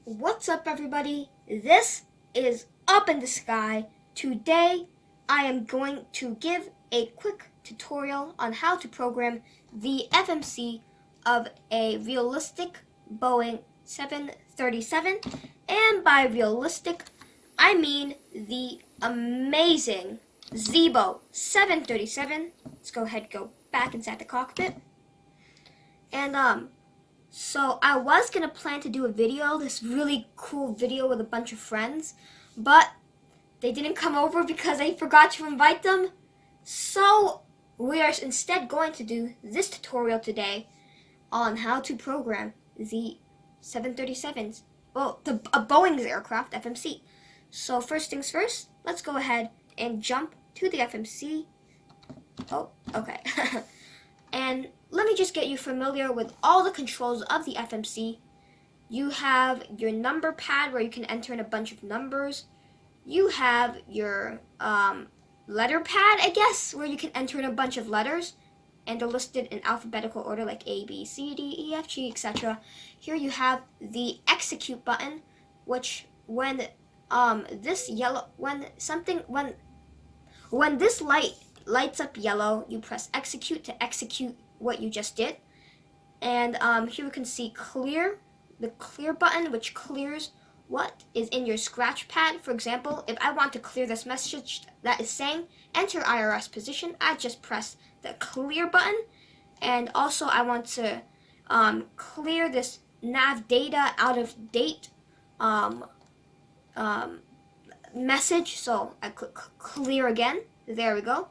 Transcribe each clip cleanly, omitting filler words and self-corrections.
What's up, everybody? This is Up in the Sky. Today I am going to give a quick tutorial on how to program the FMC of a realistic Boeing 737, and by realistic I mean the amazing Zibo 737. Let's go ahead and go back inside the cockpit. And so I was going to plan to do a video, this really cool video with a bunch of friends, but they didn't come over because I forgot to invite them. So we are instead going to do this tutorial today on how to program the 737s, well, a Boeing's aircraft, FMC. So first things first, let's go ahead and jump to the FMC. Oh, okay. And let me just get you familiar with all the controls of the FMC. You have your number pad where you can enter in a bunch of numbers. You have your letter pad, I guess, where you can enter in a bunch of letters, and they're listed in alphabetical order like A, B, C, D, E, F, G, etc. Here you have the execute button, which when this light lights up yellow, you press execute to execute what you just did. And here we can see clear, the clear button, which clears what is in your scratch pad. For example, if I want to clear this message that is saying enter IRS position, I just press the clear button. And also I want to clear this nav data out of date message, so I click clear again. There we go.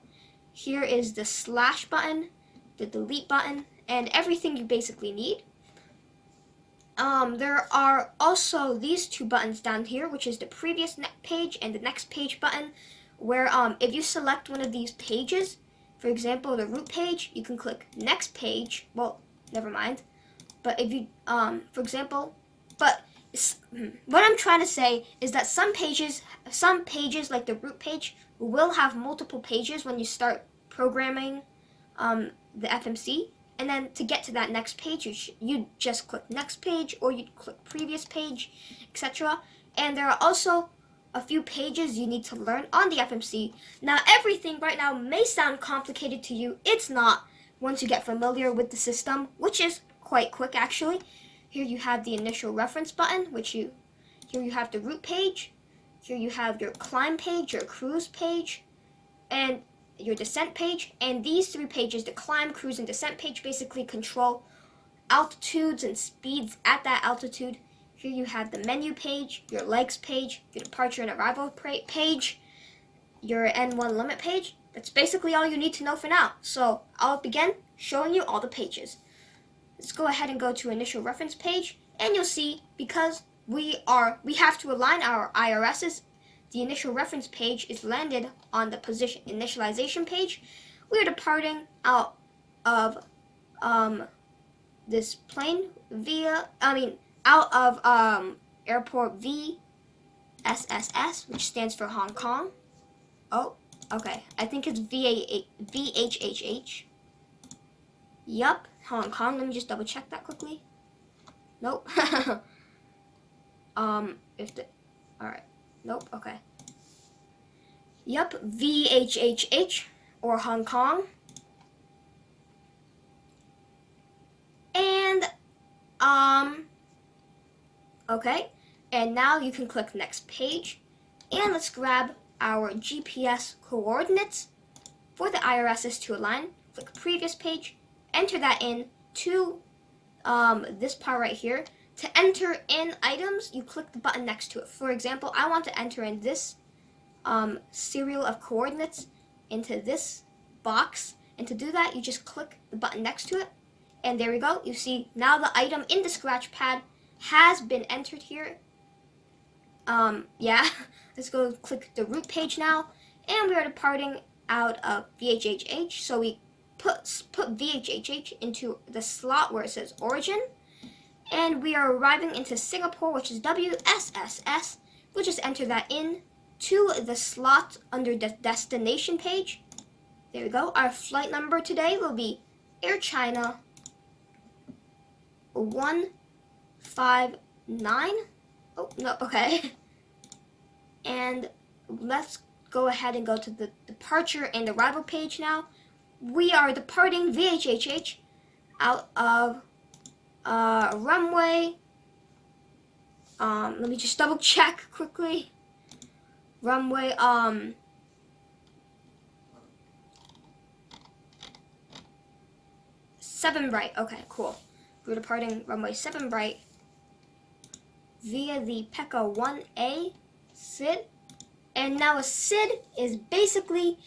Here is the slash button, the delete button, and everything you basically need. There are also these two buttons down here, which is the previous page and the next page button, where if you select one of these pages, for example the root page, you can click next page. Well, never mind. But if you, for example, what I'm trying to say is that some pages like the root page will have multiple pages when you start programming the FMC, and then to get to that next page you just click next page, or you click previous page, etc. And there are also a few pages you need to learn on the FMC. Now everything right now may sound complicated to you. It's not, once you get familiar with the system, which is quite quick actually. Here you have the initial reference button, here you have the root page, here you have your climb page, your cruise page, and your descent page. And these three pages, the climb, cruise, and descent page, basically control altitudes and speeds at that altitude. Here you have the menu page, your legs page, your departure and arrival page, your N1 limit page. That's basically all you need to know for now. So I'll begin showing you all the pages. Let's go ahead and go to initial reference page, and you'll see, because we have to align our IRSs, the initial reference page is landed on the position initialization page. We are departing out of this plane out of airport VSSS, which stands for Hong Kong. Oh, okay. I think it's VHHH. Yup, Hong Kong. Let me just double check that quickly. Nope. Alright. Nope, okay. Yup, VHHH, or Hong Kong. And, okay. And now you can click next page. And let's grab our GPS coordinates for the IRSs to align. Click previous page. Enter that in to this part right here. To enter in items, you click the button next to it. For example, I want to enter in this serial of coordinates into this box. And to do that, you just click the button next to it. And there we go. You see now the item in the scratch pad has been entered here. Yeah. Let's go click the root page now. And we are departing out of VHHH. So we put VHHH into the slot where it says origin, and we are arriving into Singapore, which is WSSS. We'll just enter that in to the slot under the destination page. There we go. Our flight number today will be Air China 159, Oh, no, okay. And let's go ahead and go to the departure and arrival page now. We are departing VHHH out of runway. Let me just double check quickly. Runway, 7 right. Okay, cool. We're departing runway 7 right via the PECA 1A SID. And now a SID is basically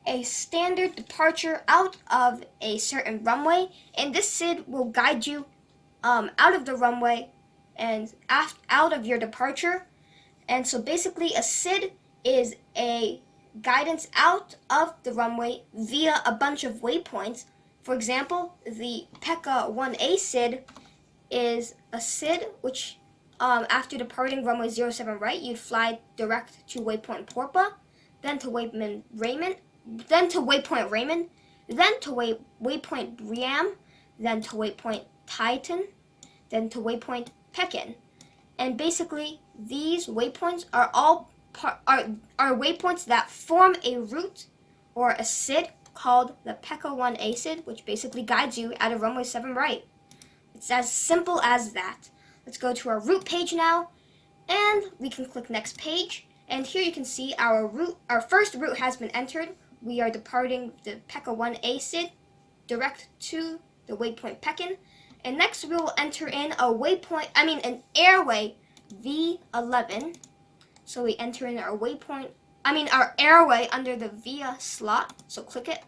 a standard departure out of a certain runway. And this SID will guide you out of the runway and out of your departure. And so basically a SID is a guidance out of the runway via a bunch of waypoints. For example, the PECA 1A SID is a SID which after departing runway 07 right, you'd fly direct to waypoint Porpa, then to waypoint Raymond, then to waypoint Raymond, then to waypoint Briam, then to waypoint Titan, then to waypoint Pekin. And basically, these waypoints are all are waypoints that form a route or a SID called the PECA 1A SID, which basically guides you out of runway 7 right. It's as simple as that. Let's go to our route page now, and we can click next page. And here you can see our route. Our first route has been entered. We are departing the PECA 1A SID direct to the waypoint Pekin. And next we will enter in an airway V11. So we enter in our our airway under the via slot. So click it.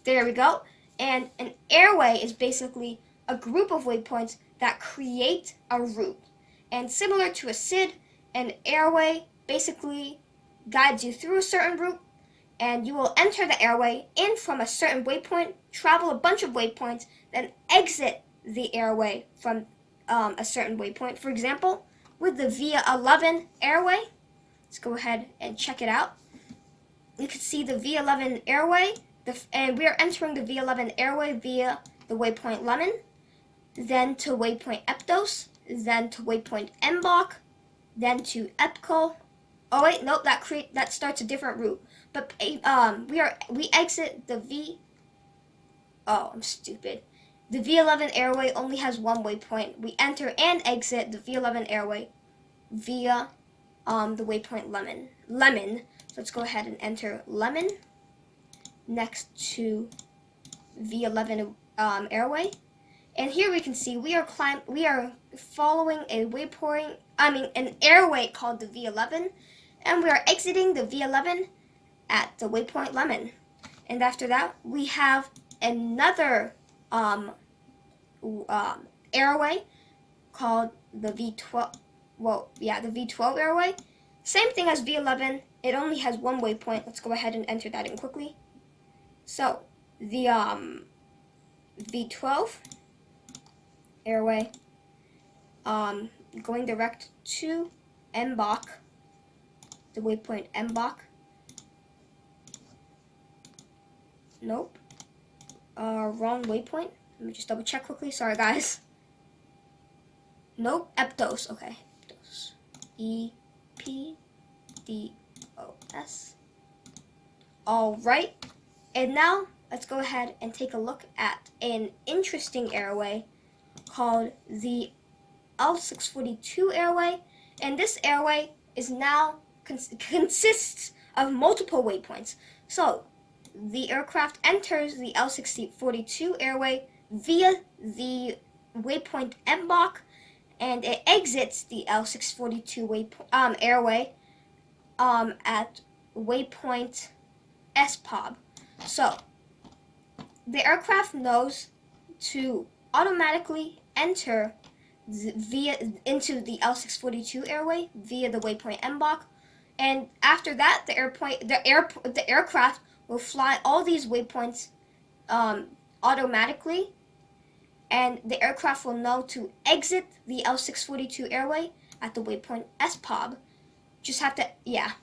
There we go. And an airway is basically a group of waypoints that create a route. And similar to a SID, an airway basically guides you through a certain route, and you will enter the airway in from a certain waypoint, travel a bunch of waypoints, then exit the airway from a certain waypoint. For example, with the via 11 airway, let's go ahead and check it out. You can see the V11 airway, and we are entering the V11 airway via the waypoint Lemon, then to waypoint Eptos, then to waypoint Mbok, then to Epco. Oh wait, nope, that starts a different route. But we exit the I'm stupid. The V11 airway only has one waypoint. We enter and exit the V11 airway via the waypoint Lemon. So let's go ahead and enter Lemon next to V11 airway. And here we can see we are following an airway called the V11, and we are exiting the V11 at the waypoint Lemon. And after that, we have another airway called the V12. The V12 airway. Same thing as V11. It only has one waypoint. Let's go ahead and enter that in quickly. So the V12 airway going direct to Mbok, the waypoint Mbok. Nope. Wrong waypoint. Let me just double check quickly. Sorry, guys. Nope. Eptos. Okay. Eptos. EPDOS. All right. And now let's go ahead and take a look at an interesting airway called the L642 airway. And this airway is now consists of multiple waypoints. So the aircraft enters the L642 airway via the waypoint Mbok, and it exits the L642 airway at waypoint SPOB. So the aircraft knows to automatically enter into the L642 airway via the waypoint Mbok, and after that the aircraft will fly all these waypoints automatically, and the aircraft will know to exit the L642 airway at the waypoint SPOB. Just have to, yeah.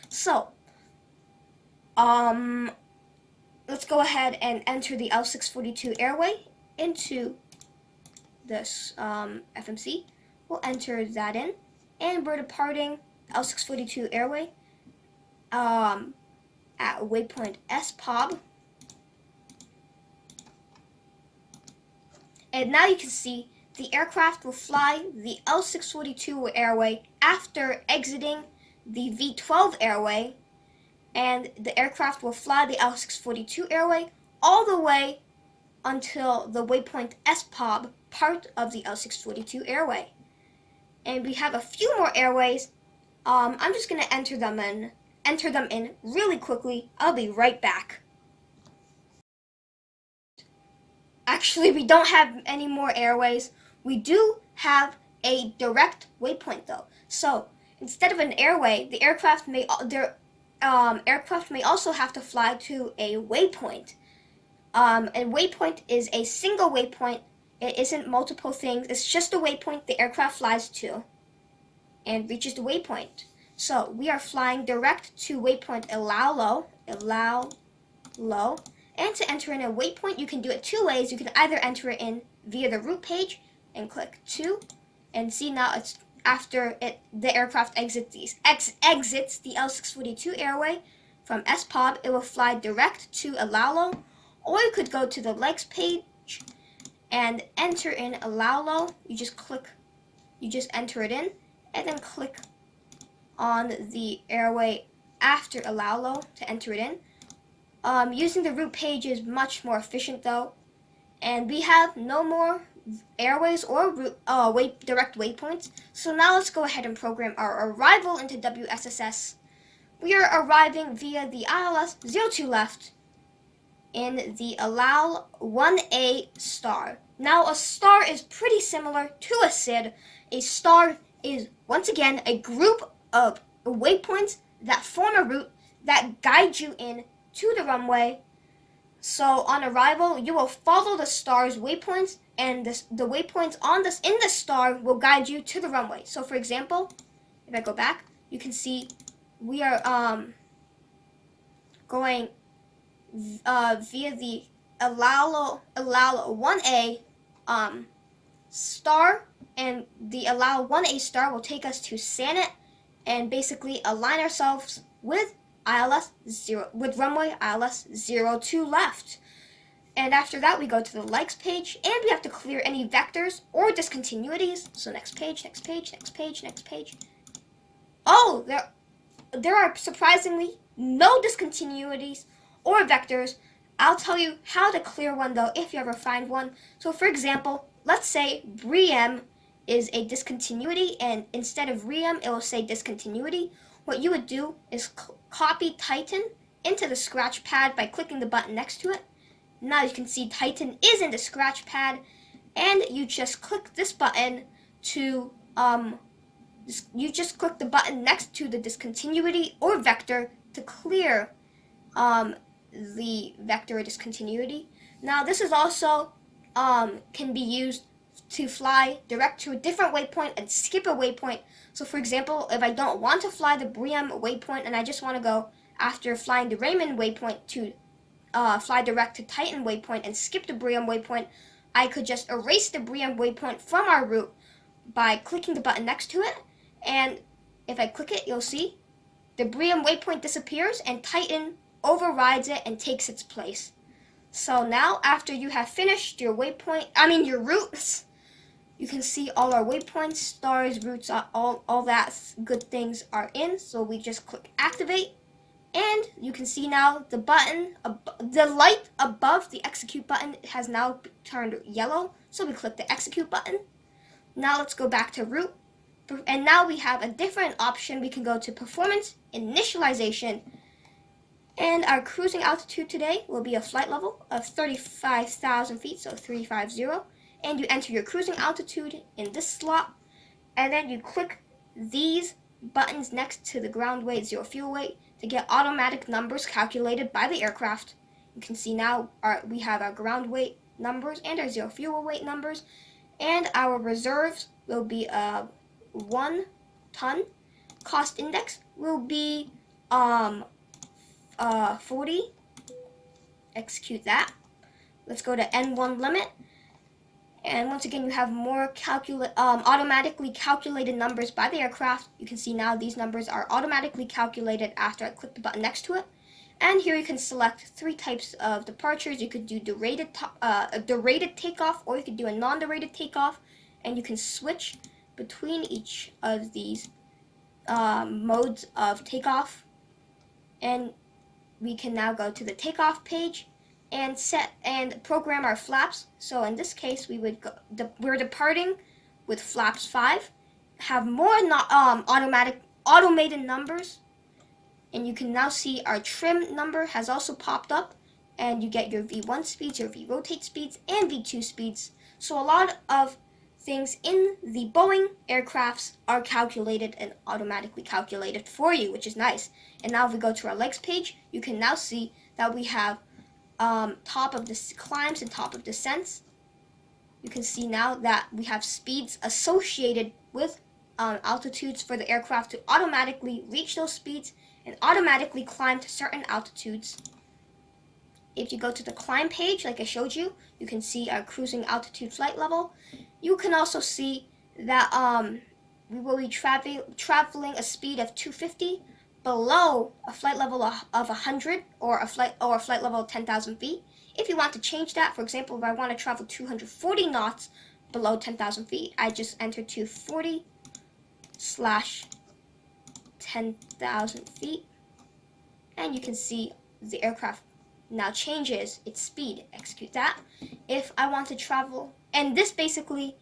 So, let's go ahead and enter the L642 airway into this FMC. We'll enter that in. and we're departing L642 airway at waypoint SPOB. And now you can see the aircraft will fly the L642 airway after exiting the V12 airway, and the aircraft will fly the L642 airway all the way until the waypoint SPOB part of the L642 airway. And we have a few more airways. I'm just going to enter them in really quickly. I'll be right back. Actually, we don't have any more airways. We do have a direct waypoint though. So instead of an airway, the aircraft may also have to fly to a waypoint. A waypoint is a single waypoint. It isn't multiple things. It's just a waypoint the aircraft flies to and reaches the waypoint. So we are flying direct to waypoint Allow Low. And to enter in a waypoint, you can do it two ways. You can either enter it in via the route page and click 2, and see now it's after the aircraft exits the L642 airway from SPOB, it will fly direct to Allow Low. Or you could go to the legs page and enter in Allow Low. You just enter it in, and then click on the airway after Allow Low to enter it in. Using the route page is much more efficient though, and we have no more airways or direct waypoints. So now let's go ahead and program our arrival into WSSS. We are arriving via the ILS 02 left in the Allow 1A star. Now a star is pretty similar to a SID. A star is once again a group of waypoints that form a route that guide you in to the runway. So on arrival, you will follow the star's waypoints, and the waypoints in the star will guide you to the runway. So for example, if I go back, you can see we are going via the Allow 1A star, and the Allow 1A star will take us to SANET and basically align ourselves with runway ILS 02 left. And after that, we go to the legs page, and we have to clear any vectors or discontinuities. So next page. Oh, there are surprisingly no discontinuities or vectors. I'll tell you how to clear one though if you ever find one. So for example, let's say BREM is a discontinuity, and instead of REM, it will say discontinuity. What you would do is copy Titan into the scratch pad by clicking the button next to it. Now you can see Titan is in the scratch pad, and you just click this button to you just click the button next to the discontinuity or vector to clear the vector or discontinuity. Now this is also can be used to fly direct to a different waypoint and skip a waypoint. So for example, if I don't want to fly the BREM waypoint and I just want to go after flying the Raymond waypoint to fly direct to Titan waypoint and skip the BREM waypoint, I could just erase the BREM waypoint from our route by clicking the button next to it. And if I click it, you'll see the BREM waypoint disappears and Titan overrides it and takes its place. So now after you have finished your routes, you can see all our waypoints, stars, routes, all that good things are in. So we just click activate, and you can see now the button, the light above the execute button has now turned yellow. So we click the execute button. Now let's go back to route, and now we have a different option. We can go to performance initialization, and our cruising altitude today will be a flight level of 35,000 feet, so 350. And you enter your cruising altitude in this slot, and then you click these buttons next to the ground weight, zero fuel weight, to get automatic numbers calculated by the aircraft. You can see now we have our ground weight numbers and our zero fuel weight numbers, and our reserves will be 1 ton. Cost index will be 40. Execute that. Let's go to N1 limit. And once again, you have more automatically calculated numbers by the aircraft. You can see now these numbers are automatically calculated after I click the button next to it. And here you can select 3 types of departures. You could do a derated takeoff, or you could do a non-derated takeoff. And you can switch between each of these modes of takeoff. And we can now go to the takeoff page and set and program our flaps. So in this case, we're departing with flaps 5. Have more automated numbers, and you can now see our trim number has also popped up, and you get your V1 speeds, your V rotate speeds, and V2 speeds. So a lot of things in the Boeing aircrafts are calculated and automatically calculated for you, which is nice. And now if we go to our legs page, you can now see that we have top of the climbs and top of descents. You can see now that we have speeds associated with altitudes for the aircraft to automatically reach those speeds and automatically climb to certain altitudes. If you go to the climb page, like I showed you, you can see our cruising altitude flight level. You can also see that we will be traveling a speed of 250 below a flight level of 100 or a flight level of 10,000 feet. If you want to change that, for example, if I want to travel 240 knots below 10,000 feet, I just enter 240/10,000 feet, and you can see the aircraft now changes its speed. Execute that. If I want to travel, and this basically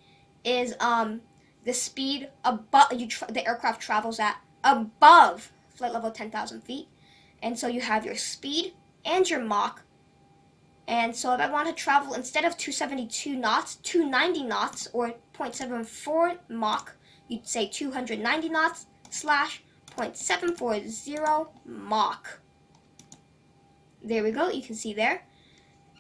is the speed above the aircraft travels at above flight level 10,000 feet. And so you have your speed and your Mach. And so if I want to travel, instead of 272 knots, 290 knots, or 0.74 Mach, you'd say 290 knots / 0.740 Mach. There we go, you can see there.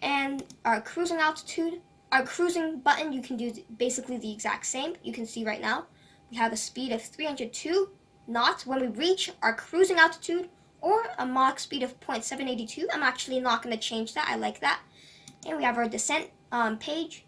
And our cruising altitude, our cruising button, you can do basically the exact same. You can see right now, we have a speed of 302 knots when we reach our cruising altitude, or a Mach speed of 0.782. I'm actually not going to change that. I like that. And we have our descent page,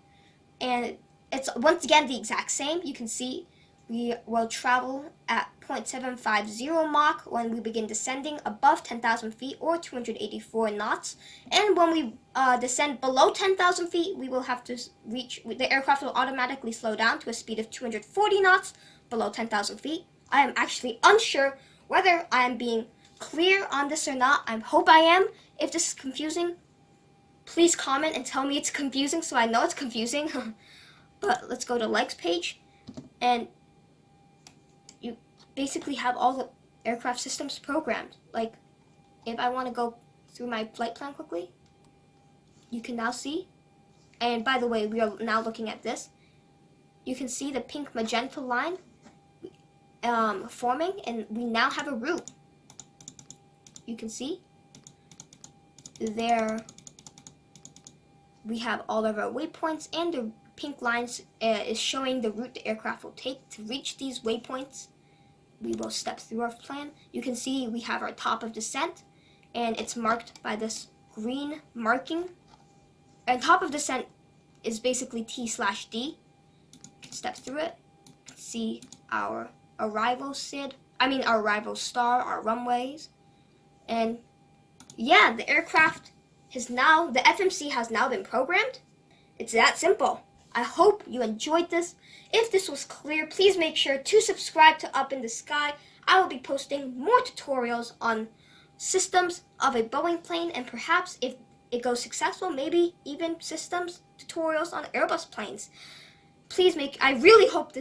and it's once again the exact same. You can see we will travel at 0.750 Mach when we begin descending above 10,000 feet, or 284 knots. And when we descend below 10,000 feet, we will have to the aircraft will automatically slow down to a speed of 240 knots below 10,000 feet. I am actually unsure whether I am being clear on this or not. I hope I am. If this is confusing, please comment and tell me it's confusing so I know it's confusing. But let's go to legs page, and you basically have all the aircraft systems programmed. Like if I want to go through my flight plan quickly, you can now see, and by the way, we are now looking at this. You can see the pink magenta line forming, and we now have a route. You can see there we have all of our waypoints, and the pink lines is showing the route the aircraft will take to reach these waypoints. We will step through our plan. You can see we have our top of descent, and it's marked by this green marking. And top of descent is basically T/D. You can step through it. You can see our arrival our arrival star, our runways. And yeah, the aircraft the FMC has now been programmed. It's that simple. I hope you enjoyed this. If this was clear, please make sure to subscribe to Up in the Sky. I will be posting more tutorials on systems of a Boeing plane, and perhaps if it goes successful, maybe even systems tutorials on Airbus planes. I really hope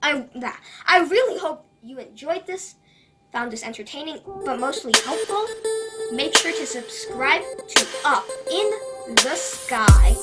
I really hope you enjoyed this, found this entertaining, but mostly helpful. Make sure to subscribe to Up in the Sky.